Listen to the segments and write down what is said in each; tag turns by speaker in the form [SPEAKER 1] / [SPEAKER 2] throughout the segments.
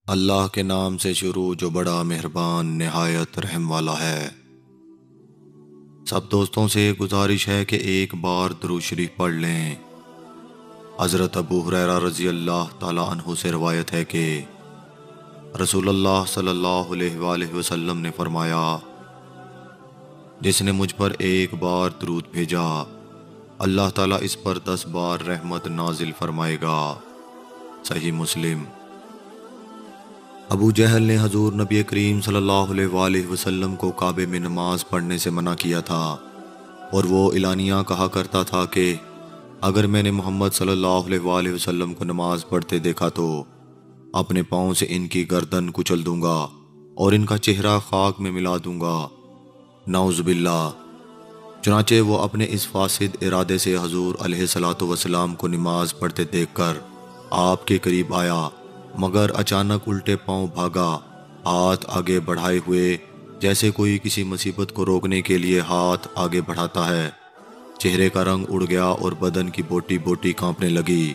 [SPEAKER 1] اللہ کے نام سے شروع جو بڑا مہربان نہایت رحم والا ہے۔ سب دوستوں سے گزارش ہے کہ ایک بار درود شریف پڑھ لیں۔ حضرت ابو ہریرہ رضی اللہ تعالیٰ عنہ سے روایت ہے کہ رسول اللہ صلی اللہ علیہ وآلہ وسلم نے فرمایا، جس نے مجھ پر ایک بار درود بھیجا اللہ تعالیٰ اس پر 10 بار رحمت نازل فرمائے گا۔ صحیح مسلم۔ ابو جہل نے حضور نبی کریم صلی اللہ علیہ وآلہ وسلم کو کعبے میں نماز پڑھنے سے منع کیا تھا، اور وہ اعلانیہ کہا کرتا تھا کہ اگر میں نے محمد صلی اللہ علیہ وآلہ وسلم کو نماز پڑھتے دیکھا تو اپنے پاؤں سے ان کی گردن کچل دوں گا اور ان کا چہرہ خاک میں ملا دوں گا، نعوذ باللہ۔ چنانچہ وہ اپنے اس فاسد ارادے سے حضور علیہ الصلوۃ والسلام کو نماز پڑھتے دیکھ کر آپ کے قریب آیا، مگر اچانک الٹے پاؤں بھاگا، ہاتھ آگے بڑھائے ہوئے جیسے کوئی کسی مصیبت کو روکنے کے لیے ہاتھ آگے بڑھاتا ہے۔ چہرے کا رنگ اڑ گیا اور بدن کی بوٹی بوٹی کانپنے لگی۔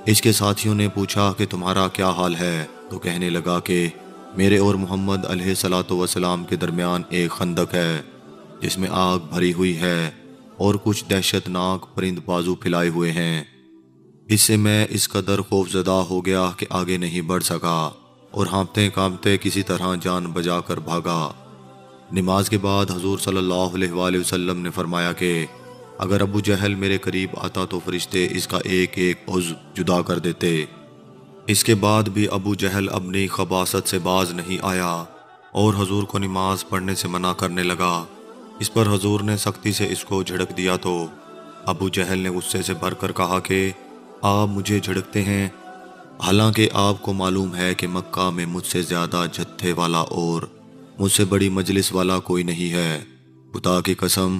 [SPEAKER 1] اس کے ساتھیوں نے پوچھا کہ تمہارا کیا حال ہے؟ تو کہنے لگا کہ میرے اور محمد علیہ الصلوۃ والسلام کے درمیان ایک خندق ہے جس میں آگ بھری ہوئی ہے اور کچھ دہشت ناک پرند بازو پھیلائے ہوئے ہیں۔ اس سے میں اس قدر خوف زدہ ہو گیا کہ آگے نہیں بڑھ سکا اور ہانپتے کانپتے کسی طرح جان بجا کر بھاگا۔ نماز کے بعد حضور صلی اللہ علیہ وآلہ وسلم نے فرمایا کہ اگر ابو جہل میرے قریب آتا تو فرشتے اس کا ایک ایک عضو جدا کر دیتے۔ اس کے بعد بھی ابو جہل اپنی خباثت سے باز نہیں آیا اور حضور کو نماز پڑھنے سے منع کرنے لگا۔ اس پر حضور نے سختی سے اس کو جھڑک دیا تو ابو جہل نے غصے سے بھر کر کہا کہ آپ مجھے جھڑکتے ہیں، حالانکہ آپ کو معلوم ہے کہ مکہ میں مجھ سے زیادہ جتھے والا اور مجھ سے بڑی مجلس والا کوئی نہیں ہے۔ خدا کی قسم،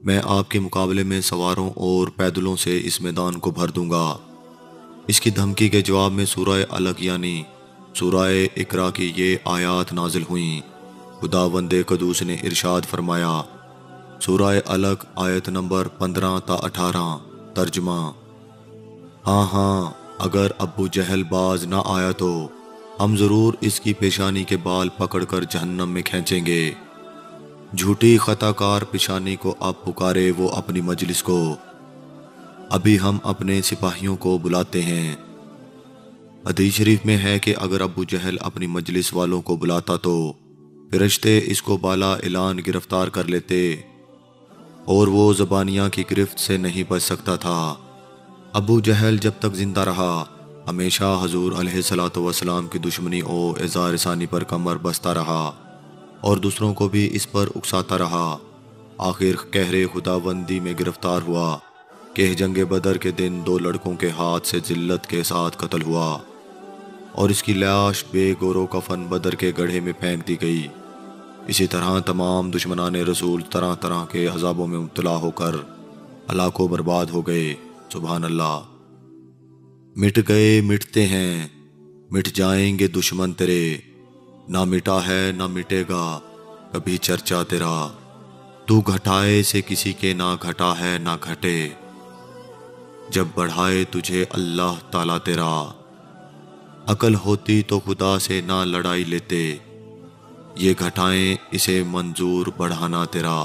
[SPEAKER 1] میں آپ کے مقابلے میں سواروں اور پیدلوں سے اس میدان کو بھر دوں گا۔ اس کی دھمکی کے جواب میں سورہ علق یعنی سورہ اقرا کی یہ آیات نازل ہوئیں۔ خداوند قدوس نے ارشاد فرمایا، سورہ علق آیت نمبر 15 تا 18، ترجمہ: ہاں ہاں، اگر ابو جہل باز نہ آیا تو ہم ضرور اس کی پیشانی کے بال پکڑ کر جہنم میں کھینچیں گے۔ جھوٹی خطا کار پیشانی کو اب پکارے وہ اپنی مجلس کو، ابھی ہم اپنے سپاہیوں کو بلاتے ہیں۔ حدیث شریف میں ہے کہ اگر ابو جہل اپنی مجلس والوں کو بلاتا تو فرشتے اس کو بالا اعلان گرفتار کر لیتے اور وہ زبانیہ کی گرفت سے نہیں بچ سکتا تھا۔ ابو جہل جب تک زندہ رہا ہمیشہ حضور علیہ الصلوۃ والسلام کی دشمنی و اظہار ثانی پر کمر بستہ رہا اور دوسروں کو بھی اس پر اکساتا رہا۔ آخر قہر خداوندی میں گرفتار ہوا کہ جنگ بدر کے دن 2 لڑکوں کے ہاتھ سے ذلت کے ساتھ قتل ہوا اور اس کی لاش بے گور و کفن بدر کے گڑھے میں پھینک دی گئی۔ اسی طرح تمام دشمنان رسول طرح طرح کے عذابوں میں مبتلا ہو کر ہلاک و برباد ہو گئے۔ سبحان اللہ۔ مٹ گئے مٹتے ہیں، مٹ جائیں گے دشمن تیرے، نہ مٹا ہے نہ مٹے گا کبھی چرچا تیرا، تو گھٹائے سے کسی کے نہ گھٹا ہے نہ گھٹے، جب بڑھائے تجھے اللہ تعالیٰ تیرا، عقل ہوتی تو خدا سے نہ لڑائی لیتے، یہ گھٹائیں اسے منظور بڑھانا تیرا۔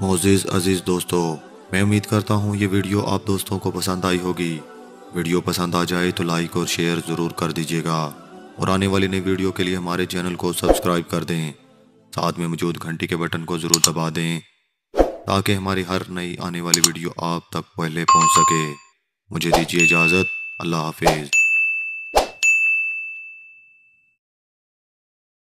[SPEAKER 1] معزز عزیز دوستو، میں امید کرتا ہوں یہ ویڈیو آپ دوستوں کو پسند آئی ہوگی۔ ویڈیو پسند آ جائے تو لائک اور شیئر ضرور کر دیجیے گا اور آنے والی نئی ویڈیو کے لیے ہمارے چینل کو سبسکرائب کر دیں، ساتھ میں موجود گھنٹی کے بٹن کو ضرور دبا دیں تاکہ ہماری ہر نئی آنے والی ویڈیو آپ تک پہلے پہنچ سکے۔ مجھے دیجیے اجازت، اللہ حافظ۔